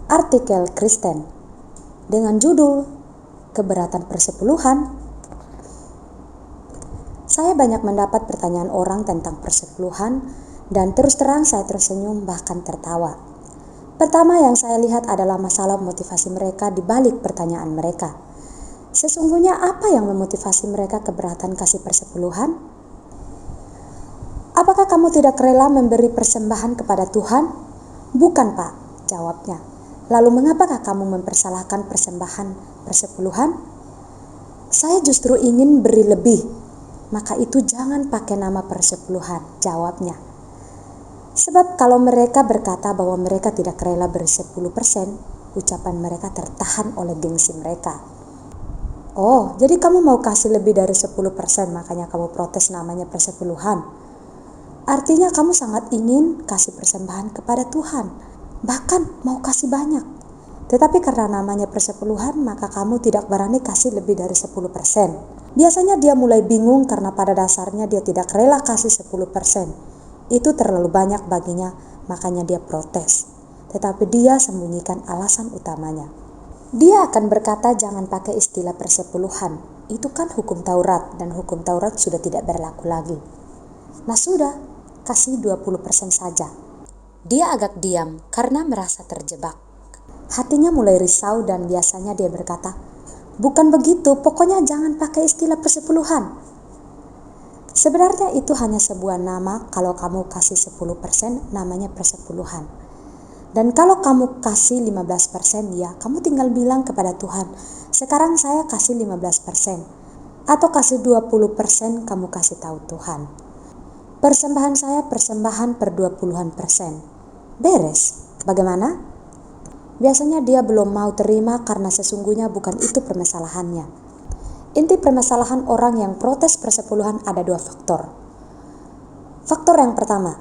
artikel Kristen dengan judul Keberatan Persepuluhan. Saya banyak mendapat pertanyaan orang tentang persepuluhan dan terus terang saya tersenyum bahkan tertawa. Pertama yang saya lihat adalah masalah motivasi mereka di balik pertanyaan mereka. Sesungguhnya apa yang memotivasi mereka keberatan kasih persepuluhan? Apakah kamu tidak rela memberi persembahan kepada Tuhan? Bukan, Pak, jawabnya. Lalu mengapakah kamu mempersalahkan persembahan persepuluhan? Saya justru ingin beri lebih. Maka itu jangan pakai nama persepuluhan, jawabnya. Sebab kalau mereka berkata bahwa mereka tidak rela beri 10%, ucapan mereka tertahan oleh gengsi mereka. Oh, jadi kamu mau kasih lebih dari 10%, makanya kamu protes namanya persepuluhan. Artinya kamu sangat ingin kasih persembahan kepada Tuhan. Bahkan mau kasih banyak. Tetapi karena namanya persepuluhan, maka kamu tidak berani kasih lebih dari 10%. Biasanya dia mulai bingung karena pada dasarnya dia tidak rela kasih 10%. Itu terlalu banyak baginya, makanya dia protes. Tetapi dia sembunyikan alasan utamanya. Dia akan berkata jangan pakai istilah persepuluhan. Itu kan hukum Taurat dan hukum Taurat sudah tidak berlaku lagi. Nah sudah, kasih 20% saja. Dia agak diam karena merasa terjebak. Hatinya mulai risau dan biasanya dia berkata, bukan begitu, pokoknya jangan pakai istilah persepuluhan. Sebenarnya itu hanya sebuah nama. Kalau kamu kasih 10% namanya persepuluhan. Dan kalau kamu kasih 15%, ya kamu tinggal bilang kepada Tuhan, sekarang saya kasih 15%. Atau kasih 20% kamu kasih tahu Tuhan. Persembahan saya persembahan per 20%. Beres. Bagaimana? Biasanya dia belum mau terima karena sesungguhnya bukan itu permasalahannya. Inti permasalahan orang yang protes persepuluhan ada 2 faktor. Faktor yang pertama,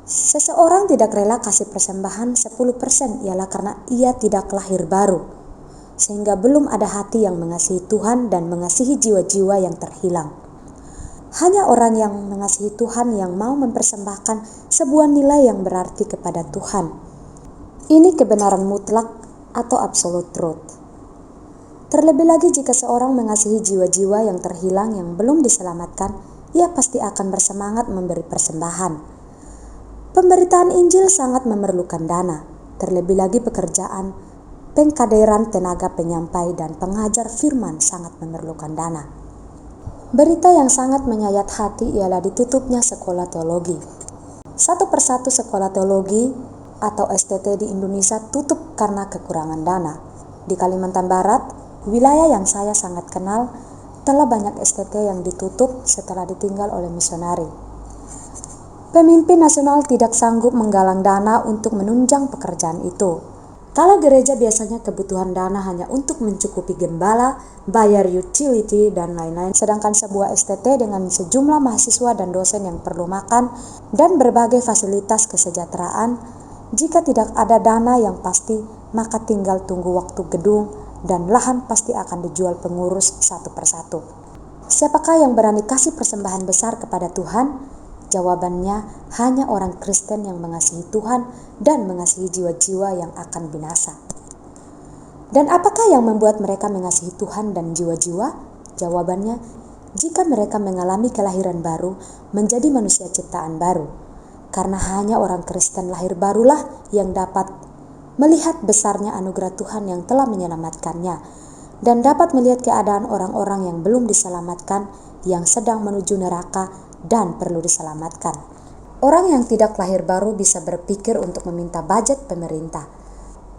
seseorang tidak rela kasih persembahan 10% ialah karena ia tidak lahir baru, sehingga belum ada hati yang mengasihi Tuhan dan mengasihi jiwa-jiwa yang terhilang. Hanya orang yang mengasihi Tuhan yang mau mempersembahkan sebuah nilai yang berarti kepada Tuhan. Ini kebenaran mutlak atau absolute truth. Terlebih lagi jika seorang mengasihi jiwa-jiwa yang terhilang yang belum diselamatkan, ia pasti akan bersemangat memberi persembahan. Pemberitaan Injil sangat memerlukan dana, terlebih lagi pekerjaan pengkaderan tenaga penyampai dan pengajar firman sangat memerlukan dana. Berita yang sangat menyayat hati ialah ditutupnya sekolah teologi. Satu persatu sekolah teologi atau STT di Indonesia tutup karena kekurangan dana. Di Kalimantan Barat, wilayah yang saya sangat kenal, telah banyak STT yang ditutup setelah ditinggal oleh misionari. Pemimpin nasional tidak sanggup menggalang dana untuk menunjang pekerjaan itu. Kalau gereja biasanya kebutuhan dana hanya untuk mencukupi gembala, bayar utility, dan lain-lain. Sedangkan sebuah STT dengan sejumlah mahasiswa dan dosen yang perlu makan dan berbagai fasilitas kesejahteraan, jika tidak ada dana yang pasti, maka tinggal tunggu waktu gedung dan lahan pasti akan dijual pengurus satu persatu. Siapakah yang berani kasih persembahan besar kepada Tuhan? Jawabannya hanya orang Kristen yang mengasihi Tuhan dan mengasihi jiwa-jiwa yang akan binasa. Dan apakah yang membuat mereka mengasihi Tuhan dan jiwa-jiwa? Jawabannya, jika mereka mengalami kelahiran baru, menjadi manusia ciptaan baru. Karena hanya orang Kristen lahir barulah yang dapat melihat besarnya anugerah Tuhan yang telah menyelamatkannya, dan dapat melihat keadaan orang-orang yang belum diselamatkan, yang sedang menuju neraka dan perlu diselamatkan. Orang yang tidak lahir baru bisa berpikir untuk meminta budget pemerintah,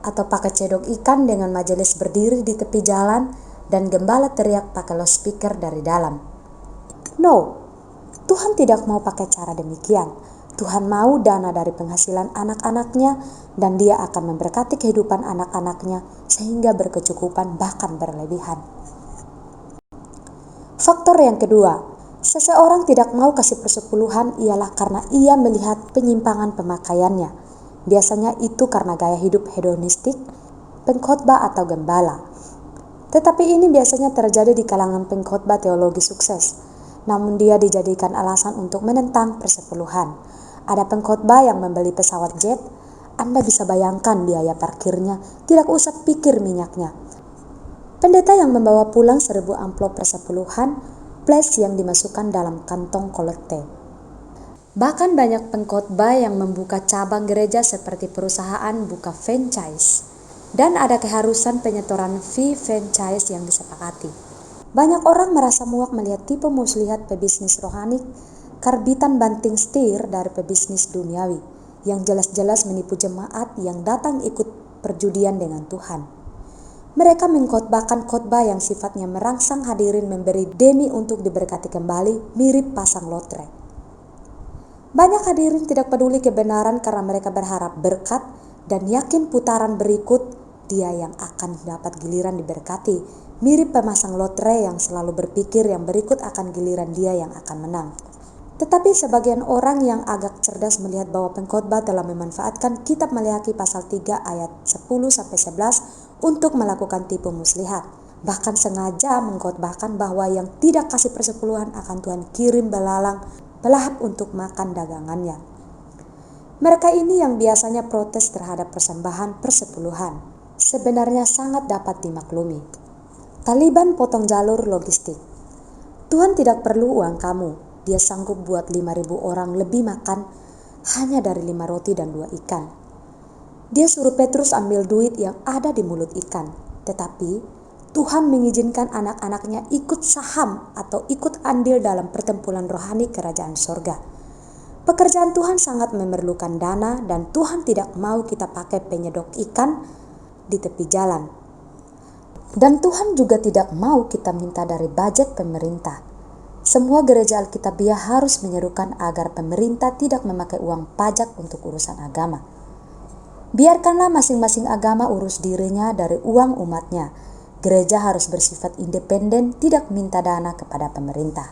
atau pakai cedok ikan dengan majelis berdiri di tepi jalan dan gembala teriak pakai loudspeaker dari dalam. No, Tuhan tidak mau pakai cara demikian. Tuhan mau dana dari penghasilan anak-anaknya, dan dia akan memberkati kehidupan anak-anaknya sehingga berkecukupan bahkan berlebihan. Faktor yang kedua, seseorang tidak mau kasih persepuluhan ialah karena ia melihat penyimpangan pemakaiannya. Biasanya itu karena gaya hidup hedonistik, pengkhotbah atau gembala. Tetapi ini biasanya terjadi di kalangan pengkhotbah teologi sukses, namun dia dijadikan alasan untuk menentang persepuluhan. Ada pengkhotbah yang membeli pesawat jet, Anda bisa bayangkan biaya parkirnya, tidak usah pikir minyaknya. Pendeta yang membawa pulang 1000 amplop persepuluhan plus yang dimasukkan dalam kantong kolekte. Bahkan banyak pengkhotbah yang membuka cabang gereja seperti perusahaan buka franchise. Dan ada keharusan penyetoran fee franchise yang disepakati. Banyak orang merasa muak melihat tipe muslihat pebisnis rohani karbitan banting setir dari pebisnis duniawi yang jelas-jelas menipu jemaat yang datang ikut perjudian dengan Tuhan. Mereka mengkhotbahkan khotbah yang sifatnya merangsang hadirin memberi demi untuk diberkati kembali, mirip pasang lotre. Banyak hadirin tidak peduli kebenaran karena mereka berharap berkat dan yakin putaran berikut dia yang akan dapat giliran diberkati, mirip pemasang lotre yang selalu berpikir yang berikut akan giliran dia yang akan menang. Tetapi sebagian orang yang agak cerdas melihat bahwa pengkhotbah telah memanfaatkan kitab Maleakhi pasal 3 ayat 10-11 untuk melakukan tipu muslihat. Bahkan sengaja mengkhotbahkan bahwa yang tidak kasih persepuluhan akan Tuhan kirim belalang belahap untuk makan dagangannya. Mereka ini yang biasanya protes terhadap persembahan persepuluhan, sebenarnya sangat dapat dimaklumi. Taliban potong jalur logistik. Tuhan tidak perlu uang kamu. Dia sanggup buat 5.000 orang lebih makan hanya dari 5 roti dan 2 ikan. Dia suruh Petrus ambil duit yang ada di mulut ikan. Tetapi Tuhan mengizinkan anak-anaknya ikut saham atau ikut andil dalam pertempuran rohani kerajaan sorga. Pekerjaan Tuhan sangat memerlukan dana dan Tuhan tidak mau kita pakai penyedok ikan di tepi jalan. Dan Tuhan juga tidak mau kita minta dari budget pemerintah. Semua gereja Alkitabiah harus menyerukan agar pemerintah tidak memakai uang pajak untuk urusan agama. Biarkanlah masing-masing agama urus dirinya dari uang umatnya. Gereja harus bersifat independen, tidak minta dana kepada pemerintah.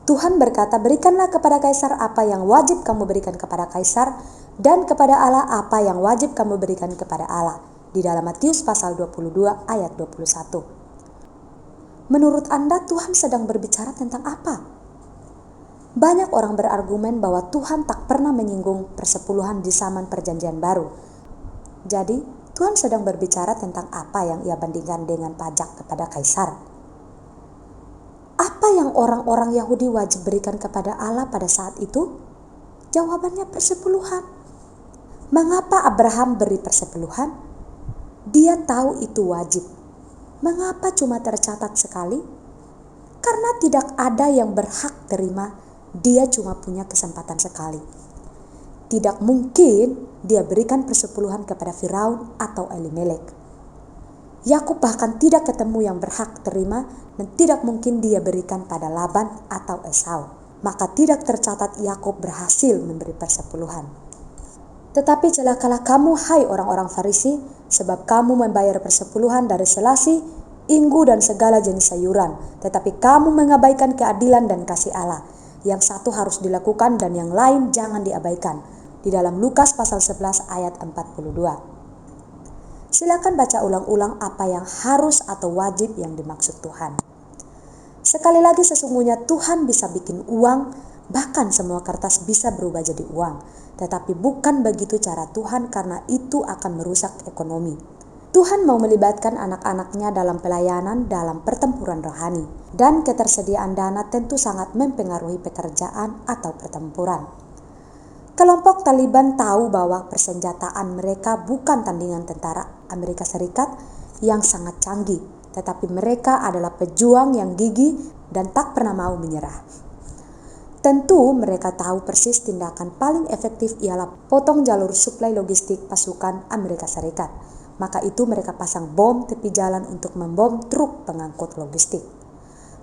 Tuhan berkata, berikanlah kepada Kaisar apa yang wajib kamu berikan kepada Kaisar, dan kepada Allah apa yang wajib kamu berikan kepada Allah. Di dalam Matius pasal 22 ayat 21. Menurut Anda Tuhan sedang berbicara tentang apa? Banyak orang berargumen bahwa Tuhan tak pernah menyinggung persepuluhan di zaman perjanjian baru. Jadi Tuhan sedang berbicara tentang apa yang ia bandingkan dengan pajak kepada Kaisar? Apa yang orang-orang Yahudi wajib berikan kepada Allah pada saat itu? Jawabannya persepuluhan. Mengapa Abraham beri persepuluhan? Dia tahu itu wajib. Mengapa cuma tercatat sekali? Karena tidak ada yang berhak terima, dia cuma punya kesempatan sekali. Tidak mungkin dia berikan persepuluhan kepada Firaun atau Elimelek. Yakub bahkan tidak ketemu yang berhak terima dan tidak mungkin dia berikan pada Laban atau Esau. Maka tidak tercatat Yakub berhasil memberi persepuluhan. Tetapi celakalah kamu, hai orang-orang Farisi, sebab kamu membayar persepuluhan dari selasi, inggu dan segala jenis sayuran, tetapi kamu mengabaikan keadilan dan kasih Allah. Yang satu harus dilakukan dan yang lain jangan diabaikan. Di dalam Lukas pasal 11 ayat 42. Silakan baca ulang-ulang apa yang harus atau wajib yang dimaksud Tuhan. Sekali lagi sesungguhnya Tuhan bisa bikin uang, bahkan semua kertas bisa berubah jadi uang. Tetapi bukan begitu cara Tuhan karena itu akan merusak ekonomi. Tuhan mau melibatkan anak-anaknya dalam pelayanan dalam pertempuran rohani. Dan ketersediaan dana tentu sangat mempengaruhi pekerjaan atau pertempuran. Kelompok Taliban tahu bahwa persenjataan mereka bukan tandingan tentara Amerika Serikat yang sangat canggih. Tetapi mereka adalah pejuang yang gigih dan tak pernah mau menyerah. Tentu mereka tahu persis tindakan paling efektif ialah potong jalur suplai logistik pasukan Amerika Serikat. Maka itu mereka pasang bom tepi jalan untuk membom truk pengangkut logistik.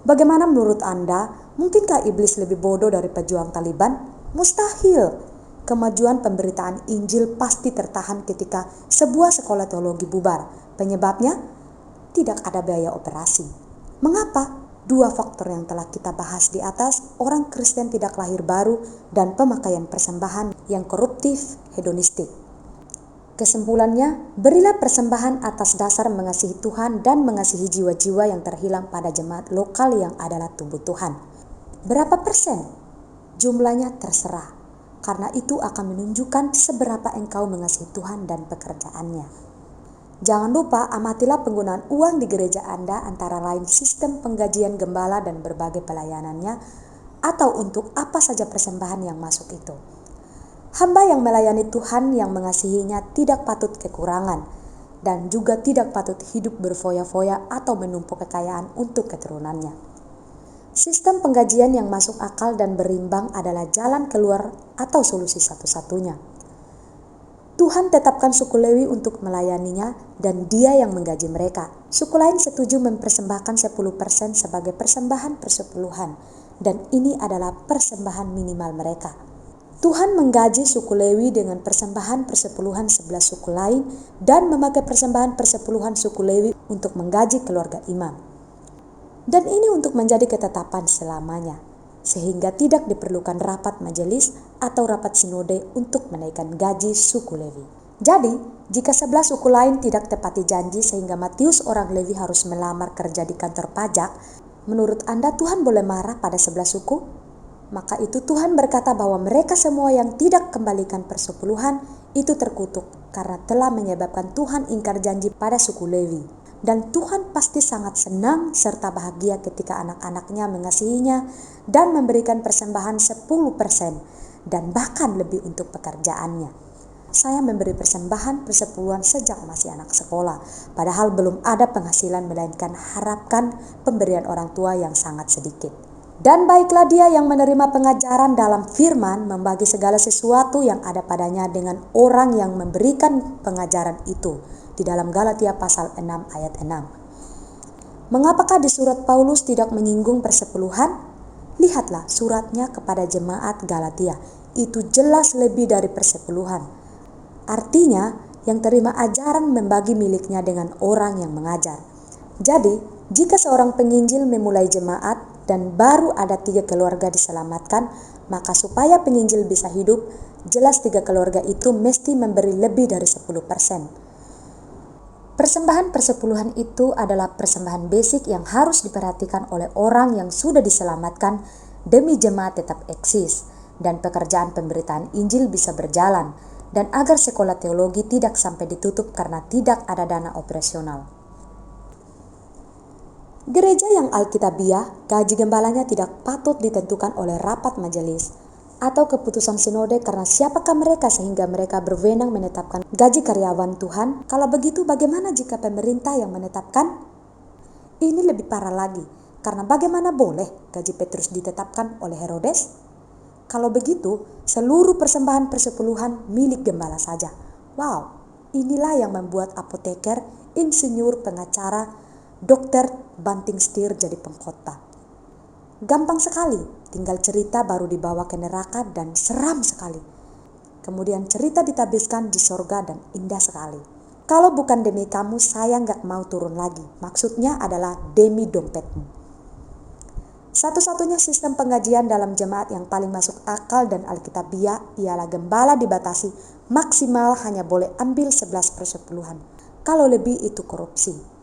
Bagaimana menurut Anda? Mungkinkah iblis lebih bodoh dari pejuang Taliban? Mustahil. Kemajuan pemberitaan Injil pasti tertahan ketika sebuah sekolah teologi bubar. Penyebabnya? Tidak ada biaya operasi. Mengapa? 2 faktor yang telah kita bahas di atas, orang Kristen tidak lahir baru dan pemakaian persembahan yang koruptif, hedonistik. Kesimpulannya, berilah persembahan atas dasar mengasihi Tuhan dan mengasihi jiwa-jiwa yang terhilang pada jemaat lokal yang adalah tubuh Tuhan. Berapa persen? Jumlahnya terserah. karena itu akan menunjukkan seberapa engkau mengasihi Tuhan dan pekerjaannya. Jangan lupa amatilah penggunaan uang di gereja Anda, antara lain sistem penggajian gembala dan berbagai pelayanannya, atau untuk apa saja persembahan yang masuk itu. Hamba yang melayani Tuhan yang mengasihinya tidak patut kekurangan, dan juga tidak patut hidup berfoya-foya atau menumpuk kekayaan untuk keturunannya. Sistem penggajian yang masuk akal dan berimbang adalah jalan keluar atau solusi satu-satunya. Tuhan tetapkan suku Lewi untuk melayaninya dan Dia yang menggaji mereka. Suku lain setuju mempersembahkan 10% sebagai persembahan persepuluhan, dan ini adalah persembahan minimal mereka. Tuhan menggaji suku Lewi dengan persembahan persepuluhan 11 suku lain dan memakai persembahan persepuluhan suku Lewi untuk menggaji keluarga imam. Dan ini untuk menjadi ketetapan selamanya, sehingga tidak diperlukan rapat majelis atau rapat sinode untuk menaikkan gaji suku Lewi. Jadi, jika 11 suku lain tidak tepati janji sehingga Matius orang Lewi harus melamar kerja di kantor pajak, menurut Anda Tuhan boleh marah pada 11 suku? Maka itu Tuhan berkata bahwa mereka semua yang tidak kembalikan persepuluhan itu terkutuk karena telah menyebabkan Tuhan ingkar janji pada suku Lewi. Dan Tuhan pasti sangat senang serta bahagia ketika anak-anaknya mengasihinya dan memberikan persembahan 10% dan bahkan lebih untuk pekerjaannya. Saya memberi persembahan persepuluhan sejak masih anak sekolah, padahal belum ada penghasilan melainkan harapkan pemberian orang tua yang sangat sedikit. Dan baiklah dia yang menerima pengajaran dalam firman membagi segala sesuatu yang ada padanya dengan orang yang memberikan pengajaran itu, di dalam Galatia pasal 6 ayat 6. Mengapakah di surat Paulus tidak menyinggung persepuluhan? Lihatlah suratnya kepada jemaat Galatia, itu jelas lebih dari persepuluhan. Artinya, yang terima ajaran membagi miliknya dengan orang yang mengajar. Jadi, jika seorang penginjil memulai jemaat dan baru ada 3 keluarga diselamatkan, maka supaya penginjil bisa hidup, jelas 3 keluarga itu mesti memberi lebih dari 10%. Persembahan persepuluhan itu adalah persembahan basic yang harus diperhatikan oleh orang yang sudah diselamatkan demi jemaat tetap eksis dan pekerjaan pemberitaan Injil bisa berjalan, dan agar sekolah teologi tidak sampai ditutup karena tidak ada dana operasional. Gereja yang alkitabiah, gaji gembalanya tidak patut ditentukan oleh rapat majelis atau keputusan sinode, karena siapakah mereka sehingga mereka berwenang menetapkan gaji karyawan Tuhan? Kalau begitu bagaimana jika pemerintah yang menetapkan? Ini lebih parah lagi, karena bagaimana boleh gaji Petrus ditetapkan oleh Herodes? Kalau begitu, seluruh persembahan persepuluhan milik gembala saja. Wow, inilah yang membuat apoteker, insinyur, pengacara, dokter banting setir jadi pengkhotbah. Gampang sekali, tinggal cerita baru dibawa ke neraka dan seram sekali. Kemudian cerita ditabiskan di sorga dan indah sekali. Kalau bukan demi kamu, saya nggak mau turun lagi. Maksudnya adalah demi dompetmu. Satu-satunya sistem penggajian dalam jemaat yang paling masuk akal dan alkitabiah ialah gembala dibatasi maksimal hanya boleh ambil 11 persepuluhan. Kalau lebih itu korupsi.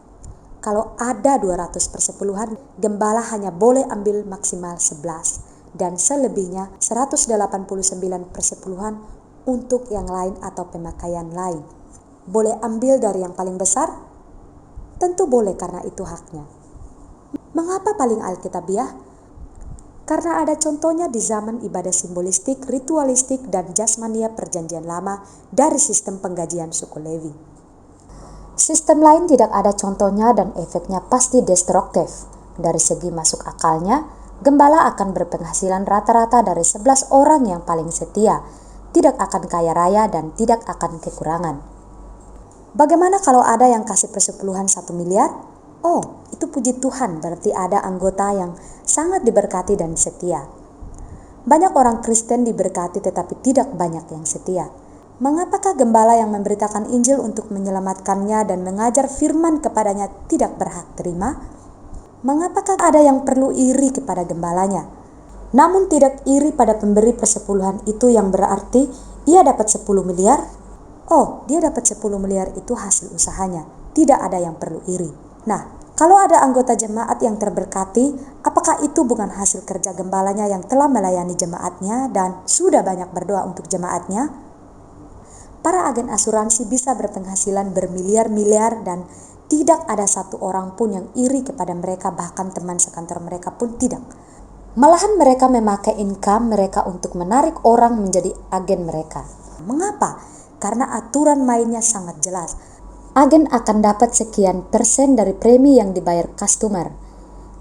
Kalau ada 200 persepuluhan, gembala hanya boleh ambil maksimal 11, dan selebihnya 189 persepuluhan untuk yang lain atau pemakaian lain. Boleh ambil dari yang paling besar? Tentu boleh, karena itu haknya. Mengapa paling alkitabiah? Karena ada contohnya di zaman ibadah simbolistik, ritualistik, dan jasmania perjanjian lama dari sistem penggajian suku Lewi. Sistem lain tidak ada contohnya dan efeknya pasti destruktif. Dari segi masuk akalnya, gembala akan berpenghasilan rata-rata dari 11 orang yang paling setia, tidak akan kaya raya dan tidak akan kekurangan. Bagaimana kalau ada yang kasih persepuluhan 1 miliar? Oh, itu puji Tuhan, berarti ada anggota yang sangat diberkati dan setia. Banyak orang Kristen diberkati tetapi tidak banyak yang setia. Mengapakah gembala yang memberitakan Injil untuk menyelamatkannya dan mengajar firman kepadanya tidak berhak terima? Mengapakah ada yang perlu iri kepada gembalanya? Namun tidak iri pada pemberi persepuluhan itu yang berarti ia dapat 10 miliar? Oh, dia dapat 10 miliar itu hasil usahanya. Tidak ada yang perlu iri. Nah, Kalau ada anggota jemaat yang terberkati, apakah itu bukan hasil kerja gembalanya yang telah melayani jemaatnya dan sudah banyak berdoa untuk jemaatnya? Para agen asuransi bisa berpenghasilan bermiliar-miliar dan tidak ada satu orang pun yang iri kepada mereka, bahkan teman sekantor mereka pun tidak. Malahan mereka memakai income mereka untuk menarik orang menjadi agen mereka. Mengapa? Karena aturan mainnya sangat jelas. Agen akan dapat sekian persen dari premi yang dibayar customer.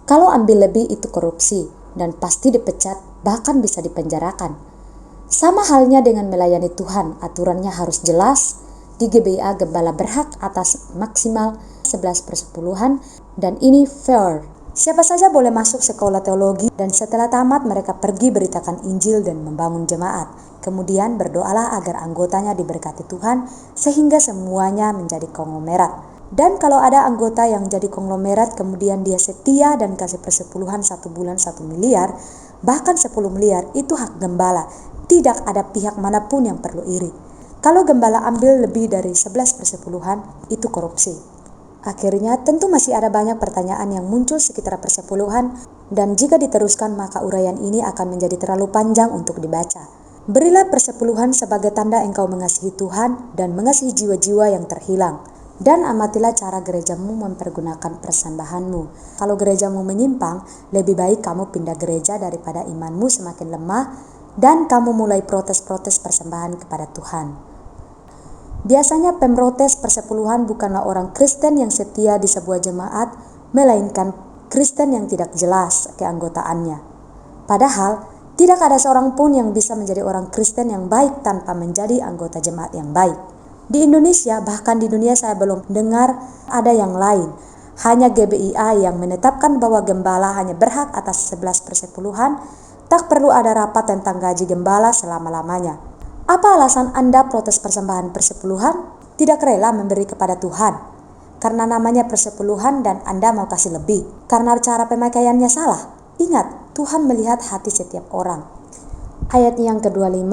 Kalau ambil lebih itu korupsi dan pasti dipecat, bahkan bisa dipenjarakan. Sama halnya dengan melayani Tuhan, aturannya harus jelas. Di GBIA gembala berhak atas maksimal 11/10 dan ini fair. Siapa saja boleh masuk sekolah teologi dan setelah tamat mereka pergi beritakan Injil dan membangun jemaat. Kemudian berdoalah agar anggotanya diberkati Tuhan sehingga semuanya menjadi konglomerat. Dan kalau ada anggota yang jadi konglomerat kemudian dia setia dan kasih persepuluhan 1 bulan 1 miliar, bahkan 10 miliar, itu hak gembala. Tidak ada pihak manapun yang perlu iri. Kalau gembala ambil lebih dari 11/10, itu korupsi. Akhirnya tentu masih ada banyak pertanyaan yang muncul sekitar persepuluhan dan jika diteruskan maka uraian ini akan menjadi terlalu panjang untuk dibaca. Berilah persepuluhan sebagai tanda engkau mengasihi Tuhan dan mengasihi jiwa-jiwa yang terhilang. Dan amatilah cara gerejamu mempergunakan persembahanmu. Kalau gerejamu menyimpang, lebih baik kamu pindah gereja daripada imanmu semakin lemah dan kamu mulai protes-protes persembahan kepada Tuhan. Biasanya pemrotes persepuluhan bukanlah orang Kristen yang setia di sebuah jemaat, melainkan Kristen yang tidak jelas keanggotaannya. Padahal, tidak ada seorang pun yang bisa menjadi orang Kristen yang baik tanpa menjadi anggota jemaat yang baik. Di Indonesia, bahkan di dunia saya belum dengar ada yang lain. Hanya GBIA yang menetapkan bahwa gembala hanya berhak atas 11/10, tak perlu ada rapat tentang gaji gembala selama-lamanya. Apa alasan Anda protes persembahan persepuluhan? Tidak rela memberi kepada Tuhan? Karena namanya persepuluhan dan Anda mau kasih lebih? Karena cara pemakaiannya salah? Ingat, Tuhan melihat hati setiap orang. Ayat yang ke-25,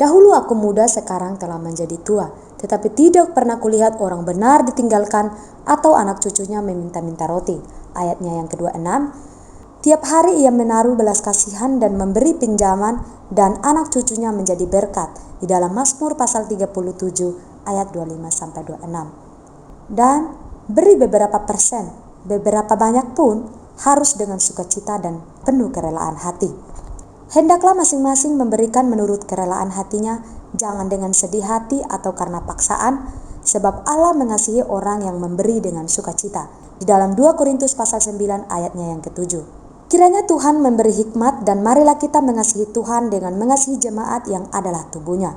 dahulu aku muda, sekarang telah menjadi tua. Tetapi tidak pernah kulihat orang benar ditinggalkan atau anak cucunya meminta-minta roti. Ayatnya yang ke-26, tiap hari ia menaruh belas kasihan dan memberi pinjaman dan anak cucunya menjadi berkat. Di dalam Mazmur pasal 37 ayat 25-26. Dan beri beberapa persen, beberapa banyak pun harus dengan sukacita dan penuh kerelaan hati. Hendaklah masing-masing memberikan menurut kerelaan hatinya, jangan dengan sedih hati atau karena paksaan, sebab Allah mengasihi orang yang memberi dengan sukacita. Di dalam 2 Korintus pasal 9 ayatnya yang ke-7. Kiranya Tuhan memberi hikmat dan marilah kita mengasihi Tuhan dengan mengasihi jemaat yang adalah tubuhnya.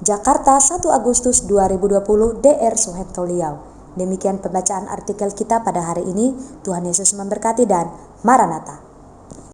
Jakarta, 1 Agustus 2020, DR Suharto Liau. Demikian pembacaan artikel kita pada hari ini. Tuhan Yesus memberkati dan Maranatha.